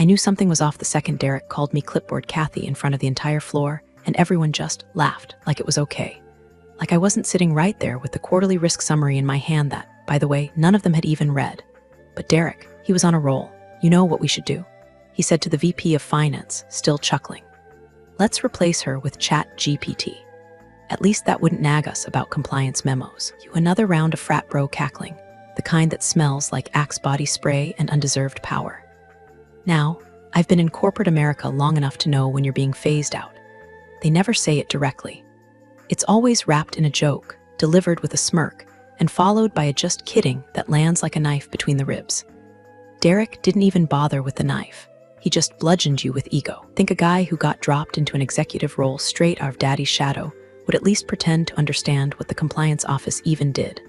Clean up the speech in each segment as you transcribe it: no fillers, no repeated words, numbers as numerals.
I knew something was off the second Derek called me Clipboard Kathy in front of the entire floor, and everyone just laughed like it was okay. Like I wasn't sitting right there with the quarterly risk summary in my hand that, by the way, none of them had even read. But Derek, he was on a roll. You know what we should do? He said to the VP of Finance, still chuckling. Let's replace her with ChatGPT. At least that wouldn't nag us about compliance memos. Another round of frat bro cackling, the kind that smells like Axe body spray and undeserved power. Now, I've been in corporate America long enough to know when you're being phased out. They never say it directly. It's always wrapped in a joke, delivered with a smirk, and followed by a just kidding that lands like a knife between the ribs. Derek didn't even bother with the knife. He just bludgeoned you with ego. Think a guy who got dropped into an executive role straight out of daddy's shadow would at least pretend to understand what the compliance office even did.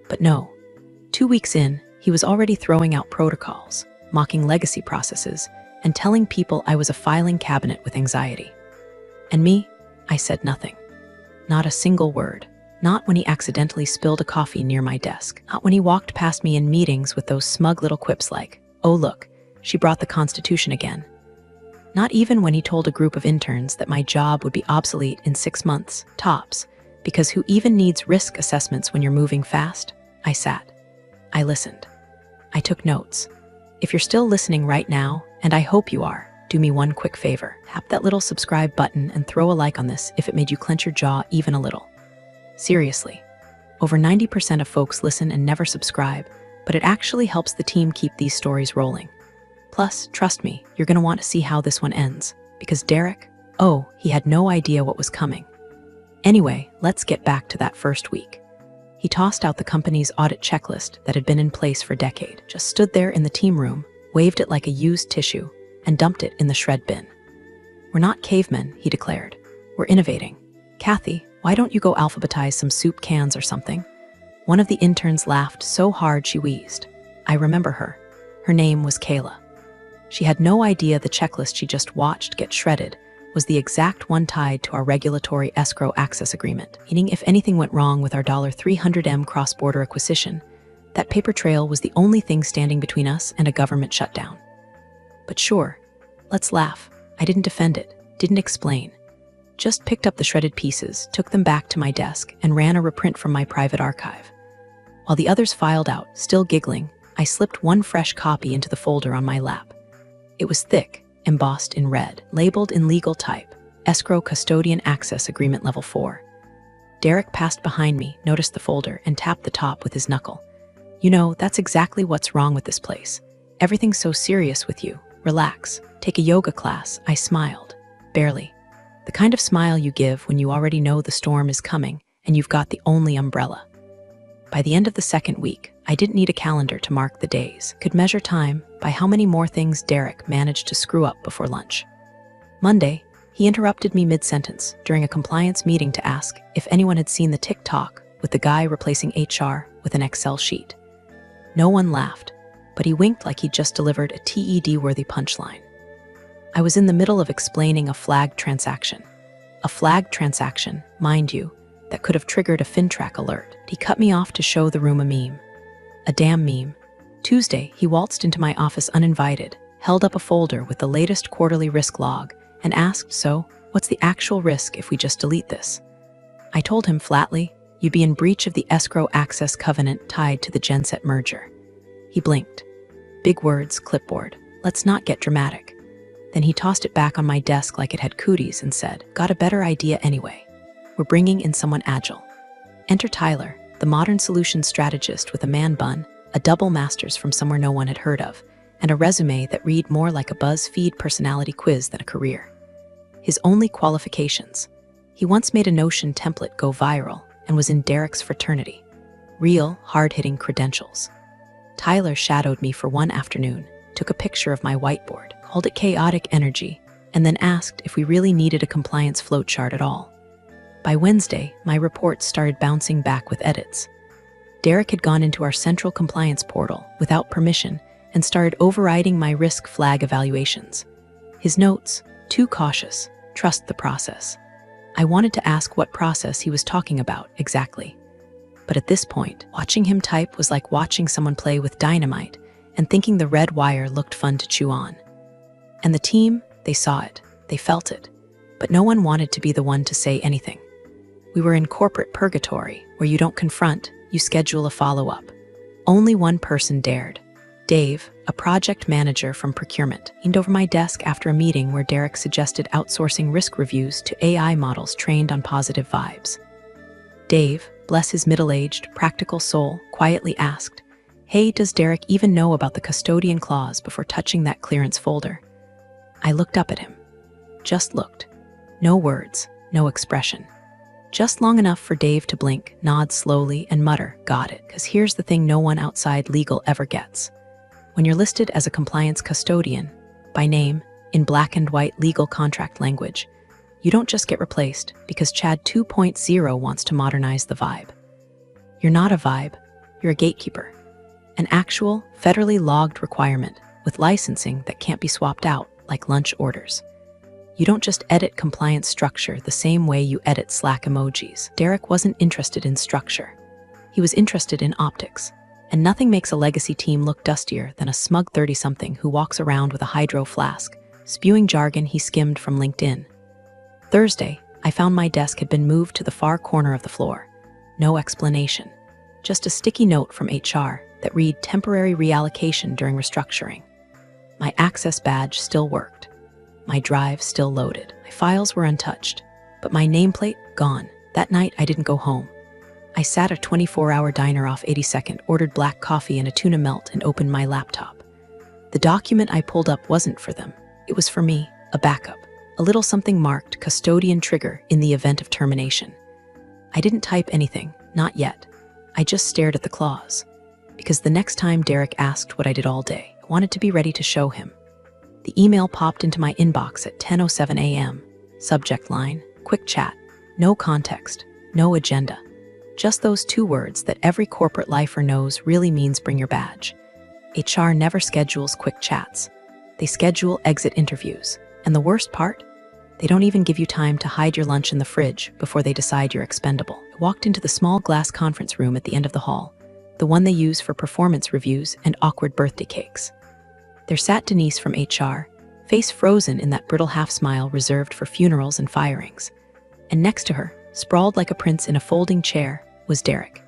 But no. 2 weeks in, he was already throwing out protocols, mocking legacy processes, and telling people I was a filing cabinet with anxiety. And me? I said nothing. Not a single word. Not when he accidentally spilled a coffee near my desk. Not when he walked past me in meetings with those smug little quips like, "Oh look, she brought the Constitution again." Not even when he told a group of interns that my job would be obsolete in 6 months, tops, because who even needs risk assessments when you're moving fast? I sat. I listened. I took notes. If you're still listening right now, and I hope you are, do me one quick favor. Tap that little subscribe button and throw a like on this if it made you clench your jaw even a little. Seriously. Over 90% of folks listen and never subscribe, but it actually helps the team keep these stories rolling. Plus, trust me, you're going to want to see how this one ends, because Derek, he had no idea what was coming. Anyway, let's get back to that first week. He tossed out the company's audit checklist that had been in place for a decade, just stood there in the team room, waved it like a used tissue, and dumped it in the shred bin. We're not cavemen, he declared. We're innovating. Kathy, why don't you go alphabetize some soup cans or something? One of the interns laughed so hard she wheezed. I remember her. Her name was Kayla. She had no idea the checklist she just watched get shredded was the exact one tied to our regulatory escrow access agreement, meaning if anything went wrong with our $300M cross-border acquisition, that paper trail was the only thing standing between us and a government shutdown. But sure, let's laugh. I didn't defend it, didn't explain. Just picked up the shredded pieces, took them back to my desk, and ran a reprint from my private archive. While the others filed out, still giggling, I slipped one fresh copy into the folder on my lap. It was thick, embossed in red, labeled in legal type, Escrow Custodian Access Agreement Level 4. Derek passed behind me, noticed the folder, and tapped the top with his knuckle. You know, that's exactly what's wrong with this place. Everything's so serious with you. Relax. Take a yoga class. I smiled. Barely. The kind of smile you give when you already know the storm is coming and you've got the only umbrella. By the end of the second week, I didn't need a calendar to mark the days. Could measure time by how many more things Derek managed to screw up before lunch. Monday, he interrupted me mid-sentence during a compliance meeting to ask if anyone had seen the TikTok with the guy replacing HR with an Excel sheet. No one laughed, but he winked like he'd just delivered a TED-worthy punchline. I was in the middle of explaining a flagged transaction. A flagged transaction, mind you, that could have triggered a FinTrack alert. He cut me off to show the room a meme. A damn meme. Tuesday, he waltzed into my office uninvited, held up a folder with the latest quarterly risk log, and asked, "So, what's the actual risk if we just delete this?" I told him flatly, you'd be in breach of the escrow access covenant tied to the Genset merger. He blinked. Big words, clipboard. Let's not get dramatic. Then he tossed it back on my desk like it had cooties and said, "Got a better idea anyway. We're bringing in someone agile. Enter Tyler, the modern solutions strategist with a man bun, a double master's from somewhere no one had heard of, and a resume that read more like a BuzzFeed personality quiz than a career. His only qualifications: he once made a Notion template go viral and was in Derek's fraternity. Real, hard-hitting credentials. Tyler shadowed me for one afternoon, took a picture of my whiteboard, called it chaotic energy, and then asked if we really needed a compliance flowchart at all. By Wednesday, my reports started bouncing back with edits. Derek had gone into our central compliance portal without permission and started overriding my risk flag evaluations. His notes, too cautious, trust the process. I wanted to ask what process he was talking about exactly. But at this point, watching him type was like watching someone play with dynamite and thinking the red wire looked fun to chew on. And the team, they saw it, they felt it, but no one wanted to be the one to say anything. We were in corporate purgatory, where you don't confront, you schedule a follow-up. Only one person dared. Dave, a project manager from procurement, leaned over my desk after a meeting where Derek suggested outsourcing risk reviews to AI models trained on positive vibes. Dave, bless his middle-aged, practical soul, quietly asked, "Hey, does Derek even know about the custodian clause before touching that clearance folder?" I looked up at him. Just looked. No words, no expression. Just long enough for Dave to blink, nod slowly, and mutter, "Got it," because here's the thing no one outside legal ever gets. When you're listed as a compliance custodian, by name, in black and white legal contract language, you don't just get replaced because Chad 2.0 wants to modernize the vibe. You're not a vibe, you're a gatekeeper. An actual, federally logged requirement with licensing that can't be swapped out, like lunch orders. You don't just edit compliance structure the same way you edit Slack emojis. Derek wasn't interested in structure. He was interested in optics. And nothing makes a legacy team look dustier than a smug 30-something who walks around with a hydro flask, spewing jargon he skimmed from LinkedIn. Thursday, I found my desk had been moved to the far corner of the floor. No explanation. Just a sticky note from HR that read temporary reallocation during restructuring. My access badge still worked. My drive still loaded. My files were untouched. But my nameplate, gone. That night, I didn't go home. I sat a 24-hour diner off 82nd, ordered black coffee and a tuna melt, and opened my laptop. The document I pulled up wasn't for them. It was for me, a backup. A little something marked custodian trigger in the event of termination. I didn't type anything, not yet. I just stared at the clause. Because the next time Derek asked what I did all day, I wanted to be ready to show him. The email popped into my inbox at 10:07 a.m. Subject line, quick chat. No context, no agenda. Just those two words that every corporate lifer knows really means bring your badge. HR never schedules quick chats. They schedule exit interviews. And the worst part? They don't even give you time to hide your lunch in the fridge before they decide you're expendable. I walked into the small glass conference room at the end of the hall, the one they use for performance reviews and awkward birthday cakes. There sat Denise from HR, face frozen in that brittle half-smile reserved for funerals and firings. And next to her, sprawled like a prince in a folding chair, was Derek.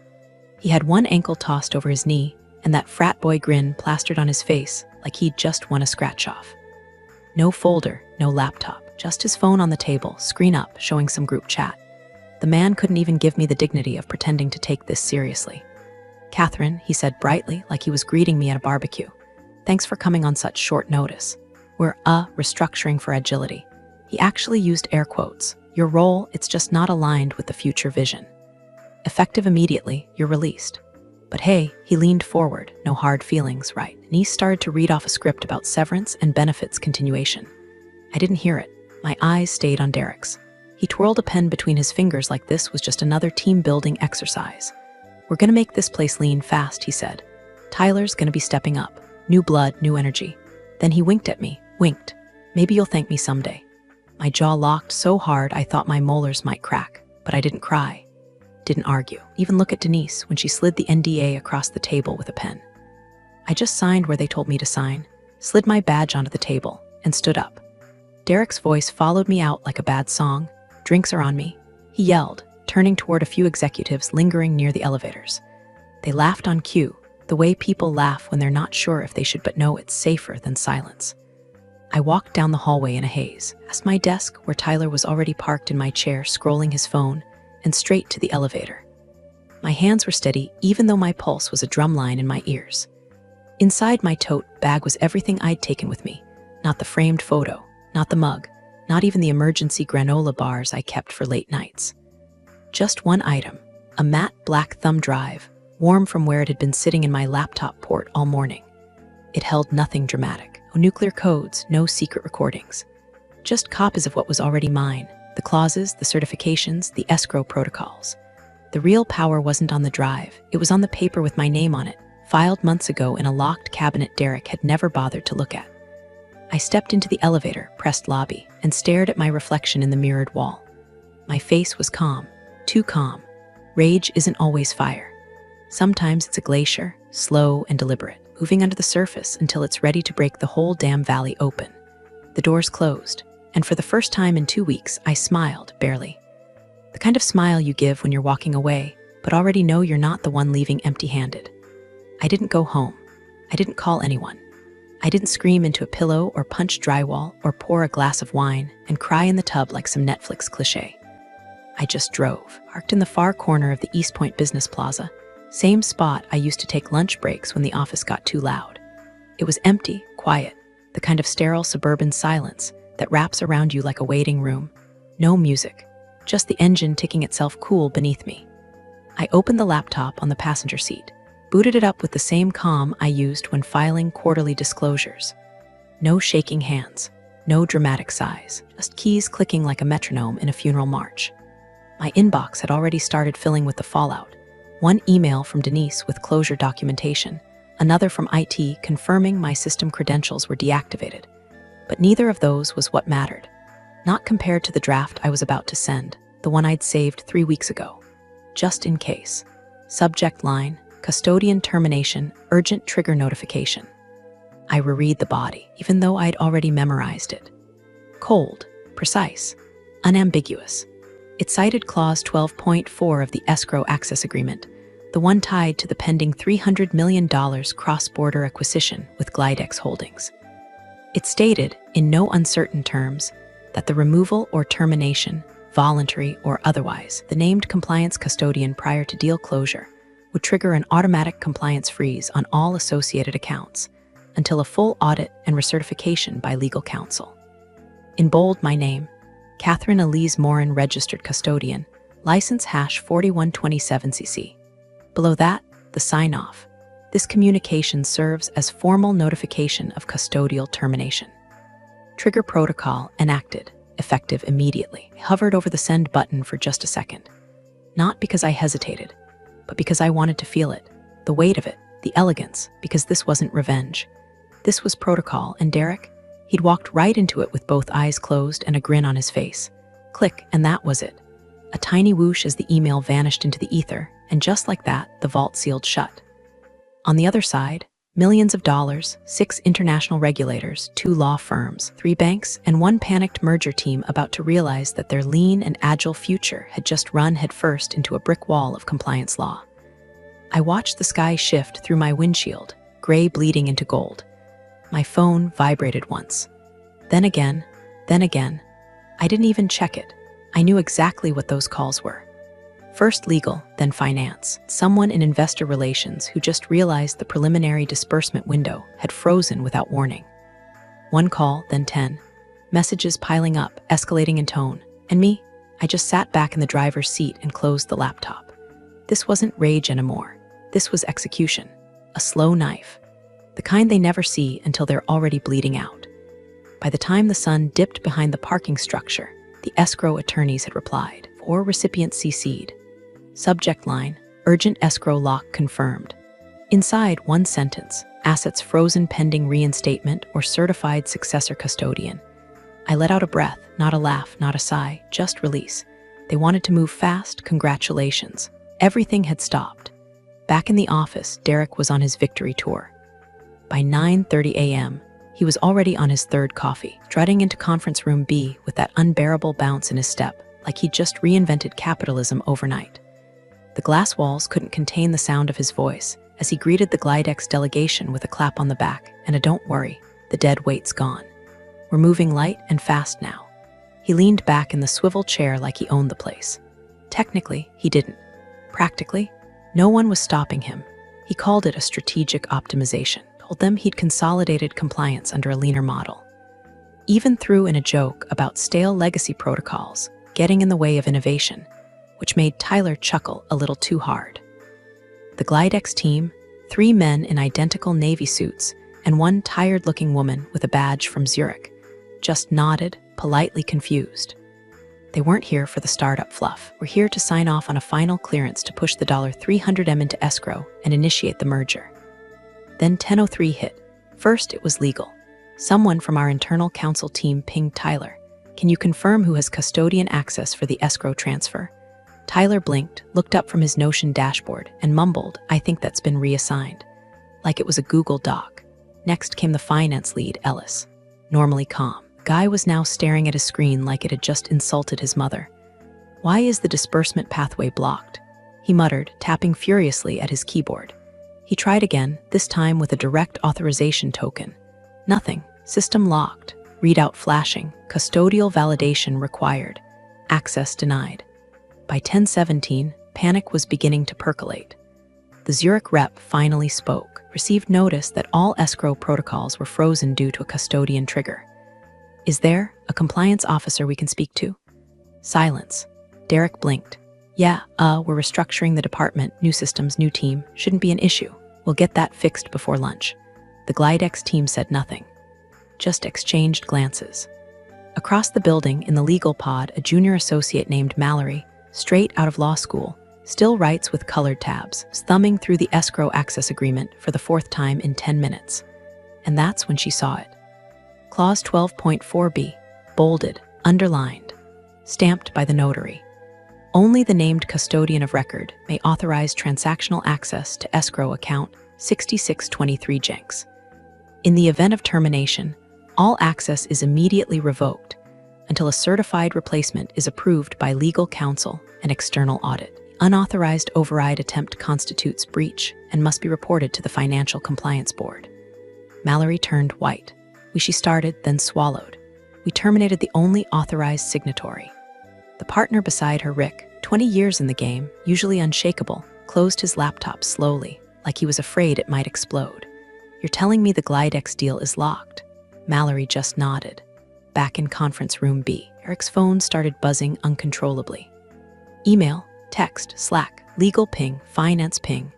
He had one ankle tossed over his knee, and that frat boy grin plastered on his face like he'd just won a scratch-off. No folder, no laptop, just his phone on the table, screen up, showing some group chat. The man couldn't even give me the dignity of pretending to take this seriously. "Catherine," he said brightly, like he was greeting me at a barbecue. "Thanks for coming on such short notice. We're restructuring for agility." He actually used air quotes. "Your role, it's just not aligned with the future vision. Effective immediately, you're released." But hey, he leaned forward, no hard feelings, right? And he started to read off a script about severance and benefits continuation. I didn't hear it. My eyes stayed on Derek's. He twirled a pen between his fingers like this was just another team-building exercise. "We're gonna make this place lean fast," he said. "Tyler's gonna be stepping up. New blood, new energy." Then he winked at me, winked. "Maybe you'll thank me someday." My jaw locked so hard I thought my molars might crack, but I didn't cry. Didn't argue, even look at Denise when she slid the NDA across the table with a pen. I just signed where they told me to sign, slid my badge onto the table, and stood up. Derek's voice followed me out like a bad song. "Drinks are on me," he yelled, turning toward a few executives lingering near the elevators. They laughed on cue, the way people laugh when they're not sure if they should but know it's safer than silence. I walked down the hallway in a haze, past my desk where Tyler was already parked in my chair scrolling his phone, and straight to the elevator. My hands were steady even though my pulse was a drumline in my ears. Inside my tote bag was everything I'd taken with me. Not the framed photo, not the mug, not even the emergency granola bars I kept for late nights. Just one item, a matte black thumb drive, warm from where it had been sitting in my laptop port all morning. It held nothing dramatic, no nuclear codes, no secret recordings. Just copies of what was already mine. The clauses, the certifications, the escrow protocols. The real power wasn't on the drive, it was on the paper with my name on it, filed months ago in a locked cabinet Derek had never bothered to look at. I stepped into the elevator, pressed lobby, and stared at my reflection in the mirrored wall. My face was calm, too calm. Rage isn't always fire. Sometimes it's a glacier, slow and deliberate, moving under the surface until it's ready to break the whole damn valley open. The doors closed, and for the first time in 2 weeks, I smiled, barely. The kind of smile you give when you're walking away, but already know you're not the one leaving empty-handed. I didn't go home. I didn't call anyone. I didn't scream into a pillow or punch drywall or pour a glass of wine and cry in the tub like some Netflix cliché. I just drove, parked in the far corner of the East Point Business Plaza, same spot I used to take lunch breaks when the office got too loud. It was empty, quiet, the kind of sterile suburban silence that wraps around you like a waiting room. No music, just the engine ticking itself cool beneath me. I opened the laptop on the passenger seat, booted it up with the same calm I used when filing quarterly disclosures. No shaking hands, no dramatic sighs, just keys clicking like a metronome in a funeral march. My inbox had already started filling with the fallout. One email from Denise with closure documentation, another from IT confirming my system credentials were deactivated. But neither of those was what mattered. Not compared to the draft I was about to send, the one I'd saved 3 weeks ago. Just in case. Subject line, custodian termination, urgent trigger notification. I reread the body, even though I'd already memorized it. Cold, precise, unambiguous. It cited Clause 12.4 of the Escrow Access Agreement, the one tied to the pending $300 million cross-border acquisition with Glidex Holdings. It stated, in no uncertain terms, that the removal or termination, voluntary or otherwise, the named compliance custodian prior to deal closure would trigger an automatic compliance freeze on all associated accounts until a full audit and recertification by legal counsel. In bold, my name, Catherine Elise Morin, registered custodian, license hash 4127cc. Below that, the sign-off. This communication serves as formal notification of custodial termination. Trigger protocol enacted, effective immediately. I hovered over the send button for just a second. Not because I hesitated, but because I wanted to feel it, the weight of it, the elegance, because this wasn't revenge. This was protocol, and Derek, he'd walked right into it with both eyes closed and a grin on his face. Click, and that was it. A tiny whoosh as the email vanished into the ether, and just like that, the vault sealed shut. On the other side, millions of dollars, 6 international regulators, 2 law firms, 3 banks, and 1 panicked merger team about to realize that their lean and agile future had just run headfirst into a brick wall of compliance law. I watched the sky shift through my windshield, gray bleeding into gold. My phone vibrated once. Then again. I didn't even check it. I knew exactly what those calls were. First legal, then finance. Someone in investor relations who just realized the preliminary disbursement window had frozen without warning. 1 call, then 10. Messages piling up, escalating in tone. And me? I just sat back in the driver's seat and closed the laptop. This wasn't rage anymore. This was execution. A slow knife. The kind they never see until they're already bleeding out. By the time the sun dipped behind the parking structure, the escrow attorneys had replied, 4 recipients CC'd. Subject line, urgent escrow lock confirmed. Inside, 1 sentence, assets frozen pending reinstatement or certified successor custodian. I let out a breath, not a laugh, not a sigh, just release. They wanted to move fast, congratulations. Everything had stopped. Back in the office, Derek was on his victory tour. By 9:30 a.m., he was already on his 3rd coffee, strutting into conference room B with that unbearable bounce in his step, like he'd just reinvented capitalism overnight. The glass walls couldn't contain the sound of his voice as he greeted the Glidex delegation with a clap on the back and a "don't worry, the dead weight's gone. We're moving light and fast now." He leaned back in the swivel chair like he owned the place. Technically, he didn't. Practically, no one was stopping him. He called it a strategic optimization, told them he'd consolidated compliance under a leaner model. Even threw in a joke about stale legacy protocols getting in the way of innovation, which made Tyler chuckle a little too hard. The Glidex team, 3 men in identical Navy suits and 1 tired-looking woman with a badge from Zurich, just nodded, politely confused. They weren't here for the startup fluff. We're here to sign off on a final clearance to push the $300M into escrow and initiate the merger. Then 10:03 hit. First, it was legal. Someone from our internal counsel team pinged Tyler. "Can you confirm who has custodian access for the escrow transfer?" Tyler blinked, looked up from his Notion dashboard, and mumbled, "I think that's been reassigned." Like it was a Google Doc. Next came the finance lead, Ellis. Normally calm. Guy was now staring at his screen like it had just insulted his mother. "Why is the disbursement pathway blocked?" he muttered, tapping furiously at his keyboard. He tried again, this time with a direct authorization token. Nothing. System locked. Readout flashing. Custodial validation required. Access denied. By 10:17, panic was beginning to percolate. The Zurich rep finally spoke, received notice that all escrow protocols were frozen due to a custodian trigger. "Is there a compliance officer we can speak to?" Silence. Derek blinked. "Yeah, we're restructuring the department, new systems, new team. Shouldn't be an issue. We'll get that fixed before lunch." The Glidex team said nothing, just exchanged glances. Across the building, in the legal pod, a junior associate named Mallory, straight out of law school, still writes with colored tabs, thumbing through the escrow access agreement for the 4th time in 10 minutes. And that's when she saw it. Clause 12.4b, bolded, underlined, stamped by the notary. Only the named custodian of record may authorize transactional access to escrow account 6623 Jenks. In the event of termination, all access is immediately revoked until a certified replacement is approved by legal counsel and external audit. Unauthorized override attempt constitutes breach and must be reported to the Financial Compliance Board. Mallory turned white. She started, then swallowed. We terminated the only authorized signatory. The partner beside her, Rick, 20 years in the game, usually unshakable, closed his laptop slowly, like he was afraid it might explode. "You're telling me the Glidex deal is locked?" Mallory just nodded. Back in conference room B, Eric's phone started buzzing uncontrollably. Email, text, Slack, legal ping, finance ping.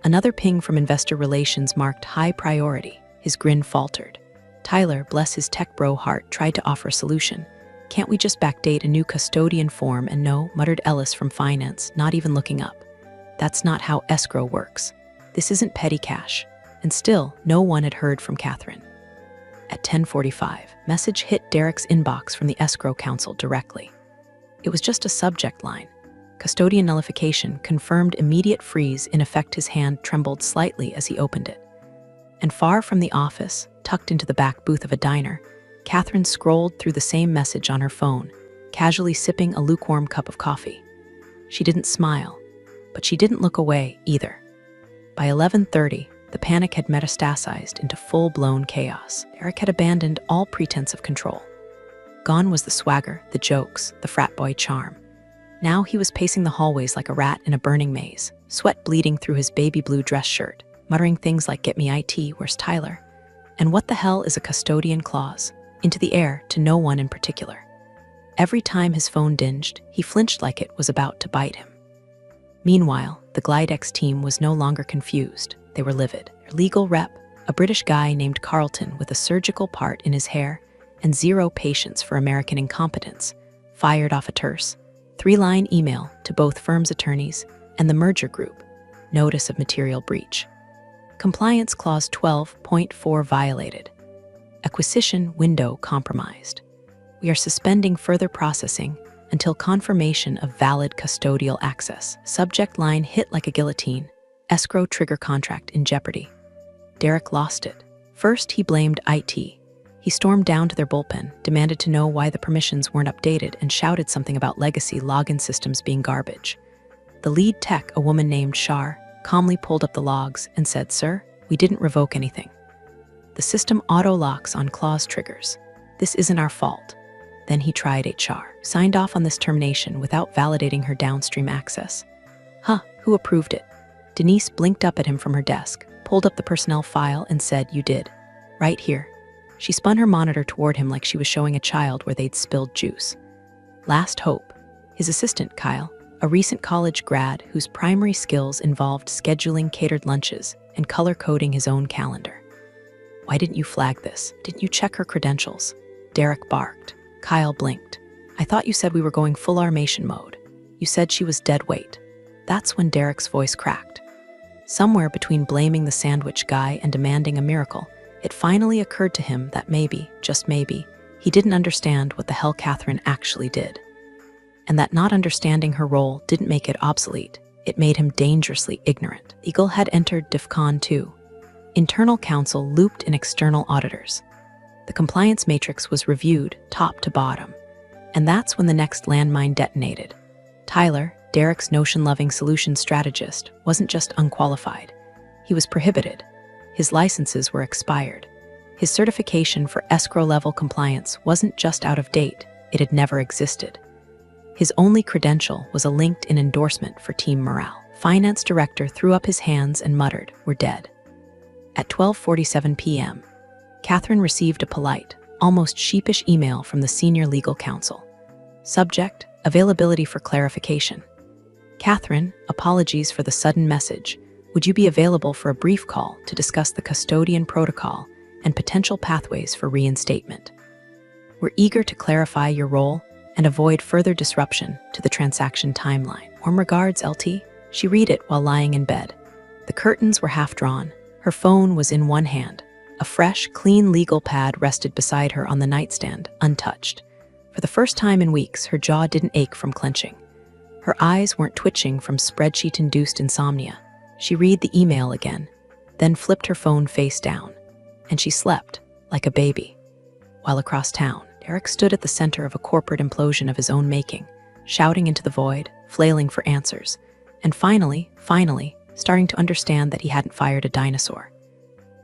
Another ping from investor relations marked high priority. His grin faltered. Tyler, bless his tech bro heart, tried to offer a solution. "Can't we just backdate a new custodian form?" And no, muttered Ellis from finance, not even looking up. "That's not how escrow works. This isn't petty cash." And still, no one had heard from Catherine. At 10:45, message hit Derek's inbox from the escrow counsel directly. It was just a subject line. Custodian nullification, confirmed immediate freeze. In effect, his hand trembled slightly as he opened it. And far from the office, tucked into the back booth of a diner, Catherine scrolled through the same message on her phone, casually sipping a lukewarm cup of coffee. She didn't smile, but she didn't look away either. By 11:30, the panic had metastasized into full-blown chaos. Eric had abandoned all pretense of control. Gone was the swagger, the jokes, the frat boy charm. Now he was pacing the hallways like a rat in a burning maze, sweat bleeding through his baby blue dress shirt, muttering things like, "Get me IT, where's Tyler?" And what the hell is a custodian clause? Into the air, to no one in particular. Every time his phone dinged, he flinched like it was about to bite him. Meanwhile, the Glidex team was no longer confused. They were livid. Their legal rep, a British guy named Carlton with a surgical part in his hair and zero patience for American incompetence, fired off a terse, 3-line email to both firms' attorneys and the merger group, notice of material breach. Compliance Clause 12.4 violated. Acquisition window compromised. We are suspending further processing until confirmation of valid custodial access. Subject line hit like a guillotine. Escrow trigger contract in jeopardy. Derek lost it. First, he blamed IT. He stormed down to their bullpen, demanded to know why the permissions weren't updated, and shouted something about legacy login systems being garbage. The lead tech, a woman named Shar, calmly pulled up the logs and said, "Sir, we didn't revoke anything. The system auto-locks on clause triggers. This isn't our fault." Then he tried HR, signed off on this termination without validating her downstream access. "Huh, who approved it?" Denise blinked up at him from her desk, pulled up the personnel file and said, "You did. Right here." She spun her monitor toward him like she was showing a child where they'd spilled juice. Last hope. His assistant, Kyle, a recent college grad whose primary skills involved scheduling catered lunches and color-coding his own calendar. "Why didn't you flag this? Didn't you check her credentials?" Derek barked. Kyle blinked. "I thought you said we were going full armation mode. You said she was dead weight." That's when Derek's voice cracked. Somewhere between blaming the sandwich guy and demanding a miracle, it finally occurred to him that maybe, just maybe, he didn't understand what the hell Catherine actually did. And that not understanding her role didn't make it obsolete. It made him dangerously ignorant. Eagle had entered DEFCON 2. Internal counsel looped in external auditors. The compliance matrix was reviewed top to bottom. And that's when the next landmine detonated. Tyler, Derek's notion-loving solution strategist, wasn't just unqualified. He was prohibited. His licenses were expired. His certification for escrow-level compliance wasn't just out of date, it had never existed. His only credential was a LinkedIn endorsement for team morale. Finance director threw up his hands and muttered, "We're dead." At 12:47 p.m., Catherine received a polite, almost sheepish email from the senior legal counsel. Subject, availability for clarification. Catherine, apologies for the sudden message. Would you be available for a brief call to discuss the custodian protocol and potential pathways for reinstatement? We're eager to clarify your role and avoid further disruption to the transaction timeline. Warm regards, LT. She read it while lying in bed. The curtains were half drawn. Her phone was in one hand. A fresh, clean legal pad rested beside her on the nightstand, untouched. For the first time in weeks, her jaw didn't ache from clenching. Her eyes weren't twitching from spreadsheet-induced insomnia. She read the email again, then flipped her phone face down, and she slept like a baby. While across town, Derek stood at the center of a corporate implosion of his own making, shouting into the void, flailing for answers, and finally, starting to understand that he hadn't fired a dinosaur.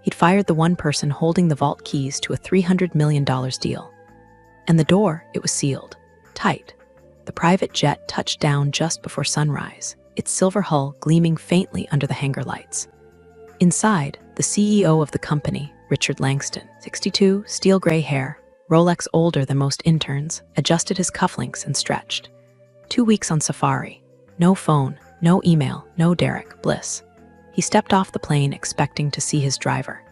He'd fired the one person holding the vault keys to a $300 million deal. And the door, it was sealed, tight. The private jet touched down just before sunrise, its silver hull gleaming faintly under the hangar lights. Inside, the CEO of the company, Richard Langston, 62, steel gray hair, Rolex older than most interns, adjusted his cufflinks and stretched. 2 weeks on safari. No phone, no email, no Derek, bliss. He stepped off the plane expecting to see his driver.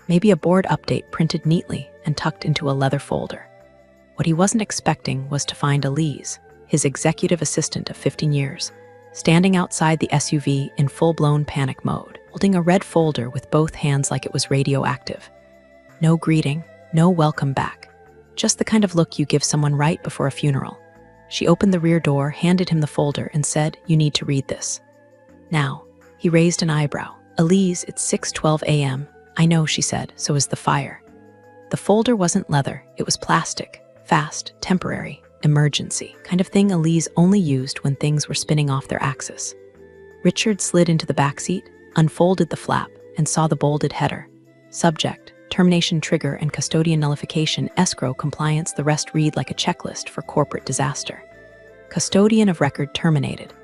Maybe a board update printed neatly and tucked into a leather folder. What he wasn't expecting was to find Elise, his executive assistant of 15 years, standing outside the SUV in full-blown panic mode, holding a red folder with both hands like it was radioactive. No greeting, no welcome back. Just the kind of look you give someone right before a funeral. She opened the rear door, handed him the folder, and said, "You need to read this." Now, he raised an eyebrow. "Elise, it's 6:12 a.m. I know," she said, "so is the fire." The folder wasn't leather, it was plastic. Fast, temporary, emergency. Kind of thing Elise only used when things were spinning off their axis. Richard slid into the backseat, unfolded the flap, and saw the bolded header. Subject, termination trigger and custodian nullification, escrow compliance. The rest read like a checklist for corporate disaster. Custodian of record terminated.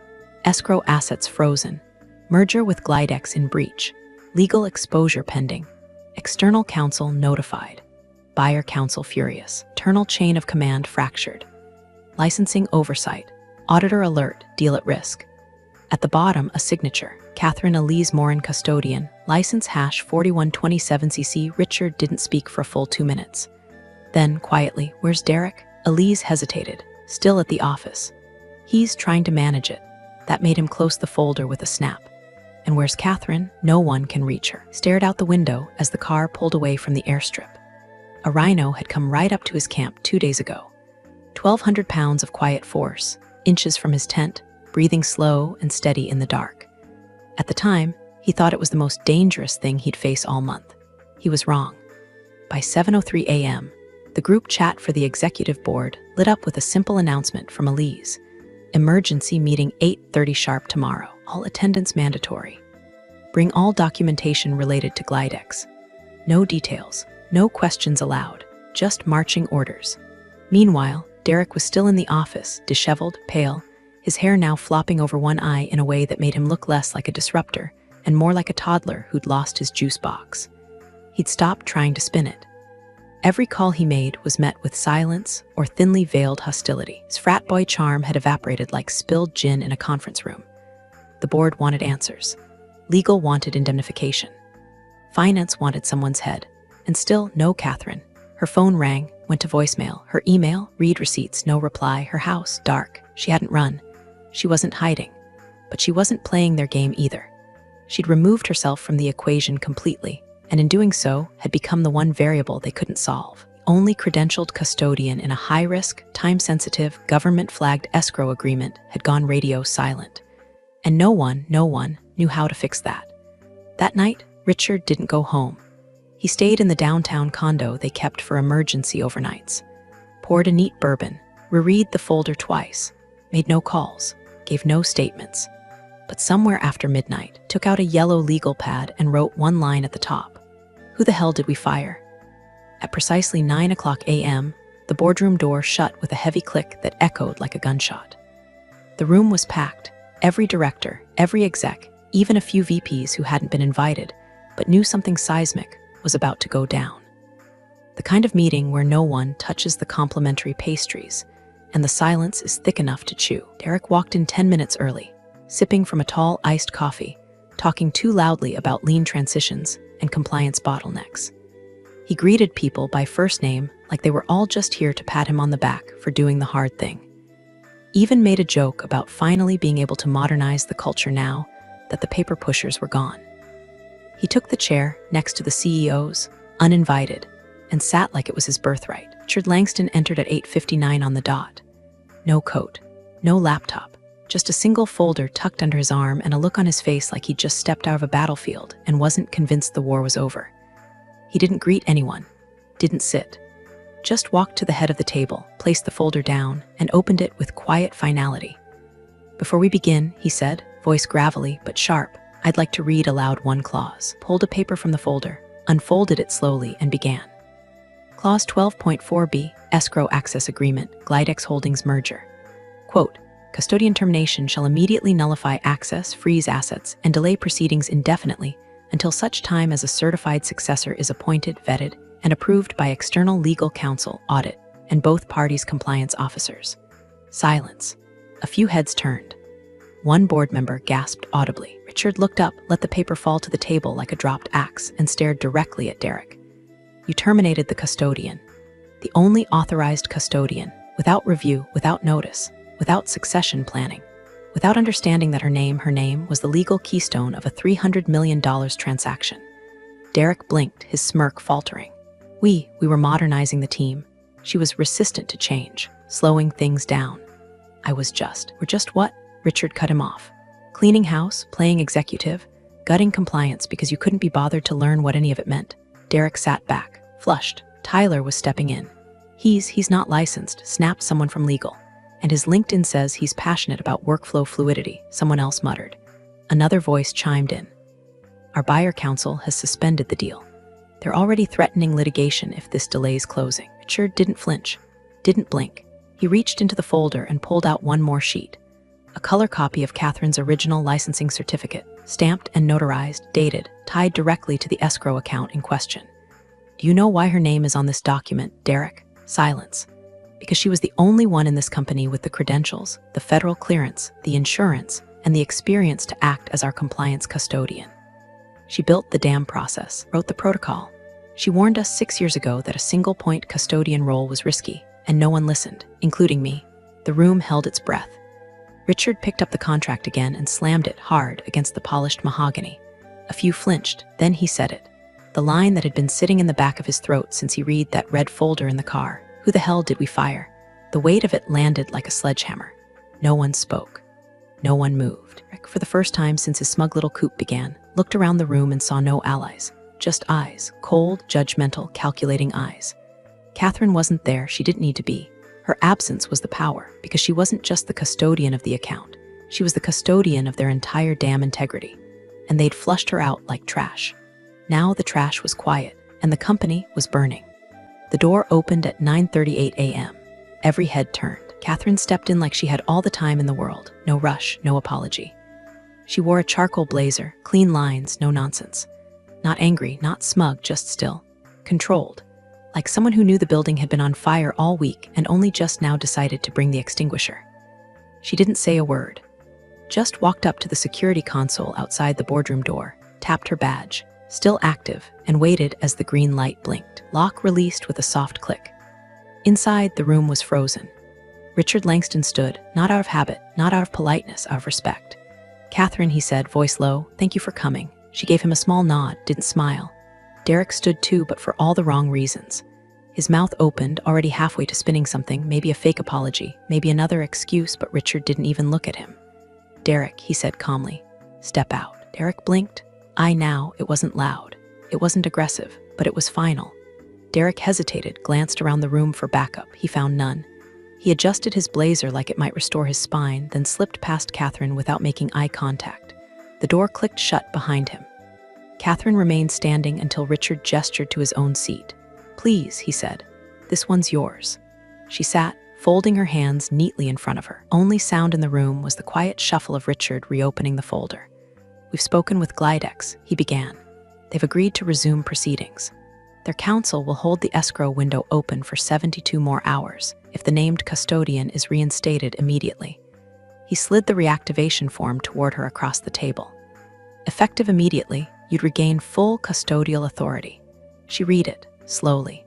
Escrow assets frozen. Merger with Glidex in breach. Legal exposure pending. External counsel notified. Buyer counsel furious. Internal chain of command fractured. Licensing oversight. Auditor alert, deal at risk. At the bottom, a signature. Catherine Elise Morin, custodian. License hash 4127cc. Richard didn't speak for a full 2 minutes. Then, quietly, "Where's Derek?" Elise hesitated. "Still at the office." "He's trying to manage it." That made him close the folder with a snap. "And where's Catherine?" "No one can reach her." Stared out the window as the car pulled away from the airstrip. A rhino had come right up to his camp 2 days ago. 1,200 pounds of quiet force, inches from his tent, breathing slow and steady in the dark. At the time, he thought it was the most dangerous thing he'd face all month. He was wrong. By 7:03 a.m., the group chat for the executive board lit up with a simple announcement from Elise. "Emergency meeting 8:30 sharp tomorrow. All attendance mandatory. Bring all documentation related to Glidex. No details, no questions allowed, just marching orders." Meanwhile, Derek was still in the office, disheveled, pale, his hair now flopping over one eye in a way that made him look less like a disruptor and more like a toddler who'd lost his juice box. He'd stopped trying to spin it. Every call he made was met with silence or thinly veiled hostility. His frat boy charm had evaporated like spilled gin in a conference room. The board wanted answers. Legal wanted indemnification. Finance wanted someone's head. And still, no Catherine. Her phone rang, went to voicemail. Her email, read receipts, no reply. Her house, dark. She hadn't run. She wasn't hiding. But she wasn't playing their game either. She'd removed herself from the equation completely, and in doing so, had become the one variable they couldn't solve. Only credentialed custodian in a high-risk, time-sensitive, government-flagged escrow agreement had gone radio silent. And no one knew how to fix that. That night, Richard didn't go home. He stayed in the downtown condo they kept for emergency overnights. Poured a neat bourbon, reread the folder twice, made no calls, gave no statements. But somewhere after midnight, took out a yellow legal pad and wrote one line at the top. Who the hell did we fire? At precisely 9:00 a.m., the boardroom door shut with a heavy click that echoed like a gunshot. The room was packed. Every director, every exec, even a few VPs who hadn't been invited, but knew something seismic was about to go down. The kind of meeting where no one touches the complimentary pastries, and the silence is thick enough to chew. Derek walked in 10 minutes early, sipping from a tall iced coffee, talking too loudly about lean transitions and compliance bottlenecks. He greeted people by first name like they were all just here to pat him on the back for doing the hard thing. Even made a joke about finally being able to modernize the culture now that the paper pushers were gone. He took the chair next to the CEO's, uninvited, and sat like it was his birthright. Richard Langston entered at 8:59 on the dot. No coat, no laptop, just a single folder tucked under his arm and a look on his face like he'd just stepped out of a battlefield and wasn't convinced the war was over. He didn't greet anyone, didn't sit. Just walked to the head of the table, placed the folder down, and opened it with quiet finality. Before we begin, he said, voice gravelly but sharp, I'd like to read aloud one clause. Pulled a paper from the folder, unfolded it slowly, and began. Clause 12.4b, Escrow Access Agreement, Glidex Holdings Merger. Quote, custodian termination shall immediately nullify access, freeze assets, and delay proceedings indefinitely until such time as a certified successor is appointed, vetted, and approved by external legal counsel, audit, and both parties' compliance officers. Silence. A few heads turned. One board member gasped audibly. Richard looked up, let the paper fall to the table like a dropped axe, and stared directly at Derek. You terminated the custodian. The only authorized custodian, without review, without notice, without succession planning, without understanding that her name was the legal keystone of a $300 million transaction. Derek blinked, his smirk faltering. We were modernizing the team. She was resistant to change, slowing things down. We're just what? Richard cut him off. Cleaning house, playing executive, gutting compliance because you couldn't be bothered to learn what any of it meant. Derek sat back, flushed. Tyler was stepping in. He's not licensed, snapped someone from legal. And his LinkedIn says he's passionate about workflow fluidity, someone else muttered. Another voice chimed in. Our buyer counsel has suspended the deal. They're already threatening litigation if this delays closing. Richard didn't flinch, didn't blink. He reached into the folder and pulled out one more sheet. A color copy of Catherine's original licensing certificate, stamped and notarized, dated, tied directly to the escrow account in question. Do you know why her name is on this document, Derek? Silence. Because she was the only one in this company with the credentials, the federal clearance, the insurance, and the experience to act as our compliance custodian. She built the damn process, wrote the protocol. She warned us 6 years ago that a single-point custodian role was risky, and no one listened, including me. The room held its breath. Richard picked up the contract again and slammed it hard against the polished mahogany. A few flinched, then he said it. The line that had been sitting in the back of his throat since he read that red folder in the car. Who the hell did we fire? The weight of it landed like a sledgehammer. No one spoke. No one moved. Rick, for the first time since his smug little coup began, looked around the room and saw no allies. Just eyes. Cold, judgmental, calculating eyes. Catherine wasn't there, she didn't need to be. Her absence was the power, because she wasn't just the custodian of the account. She was the custodian of their entire damn integrity. And they'd flushed her out like trash. Now the trash was quiet, and the company was burning. The door opened at 9:38 a.m. Every head turned. Catherine stepped in like she had all the time in the world. No rush, no apology. She wore a charcoal blazer, clean lines, no nonsense. Not angry, not smug, just still. Controlled. Like someone who knew the building had been on fire all week and only just now decided to bring the extinguisher. She didn't say a word. Just walked up to the security console outside the boardroom door, tapped her badge, still active, and waited as the green light blinked. Lock released with a soft click. Inside, the room was frozen. Richard Langston stood, not out of habit, not out of politeness, out of respect. Catherine, he said, voice low, thank you for coming. She gave him a small nod, didn't smile. Derek stood too, but for all the wrong reasons. His mouth opened, already halfway to spinning something, maybe a fake apology, maybe another excuse, but Richard didn't even look at him. Derek, he said calmly, step out. Derek blinked. Now, it wasn't loud. It wasn't aggressive. but it was final. Derek hesitated, glanced around the room for backup. He found none. He adjusted his blazer like it might restore his spine, then slipped past Catherine without making eye contact. The door clicked shut behind him. Catherine remained standing until Richard gestured to his own seat. "Please," he said, "this one's yours." She sat, folding her hands neatly in front of her. Only sound in the room was the quiet shuffle of Richard reopening the folder. "We've spoken with Glidex," he began. "They've agreed to resume proceedings. Their counsel will hold the escrow window open for 72 more hours if the named custodian is reinstated immediately." He slid the reactivation form toward her across the table. "Effective immediately, you'd regain full custodial authority." She read it, slowly,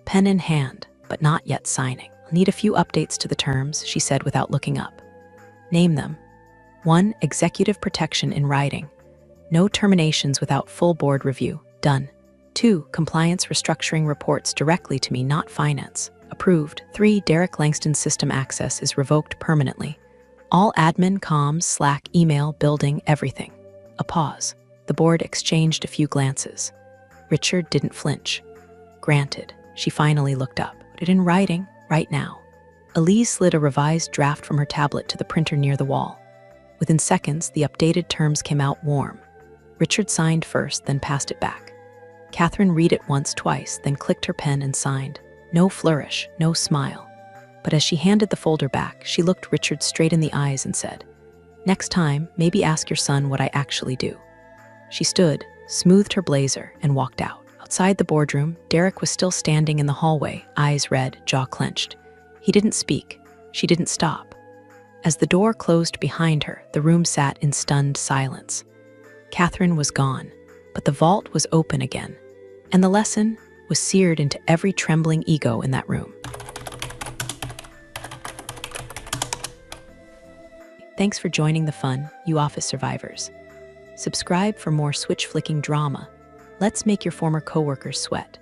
pen in hand, but not yet signing. "I'll need a few updates to the terms," she said without looking up. "Name them. 1. Executive protection in writing. No terminations without full board review. Done. 2. Compliance restructuring reports directly to me, not finance. Approved. 3. Derek Langston's system access is revoked permanently. All admin, comms, Slack, email, building, everything." A pause. The board exchanged a few glances. Richard didn't flinch. "Granted." She finally looked up. "Put it in writing, right now." Elise slid a revised draft from her tablet to the printer near the wall. Within seconds, the updated terms came out warm. Richard signed first, then passed it back. Catherine read it once, twice, then clicked her pen and signed. No flourish, no smile. But as she handed the folder back, she looked Richard straight in the eyes and said, "Next time, maybe ask your son what I actually do." She stood, smoothed her blazer, and walked out. Outside the boardroom, Derek was still standing in the hallway, eyes red, jaw clenched. He didn't speak. She didn't stop. As the door closed behind her, the room sat in stunned silence. Catherine was gone, but the vault was open again, and the lesson was seared into every trembling ego in that room. Thanks for joining the fun, you office survivors. Subscribe for more switch-flicking drama. Let's make your former coworkers sweat.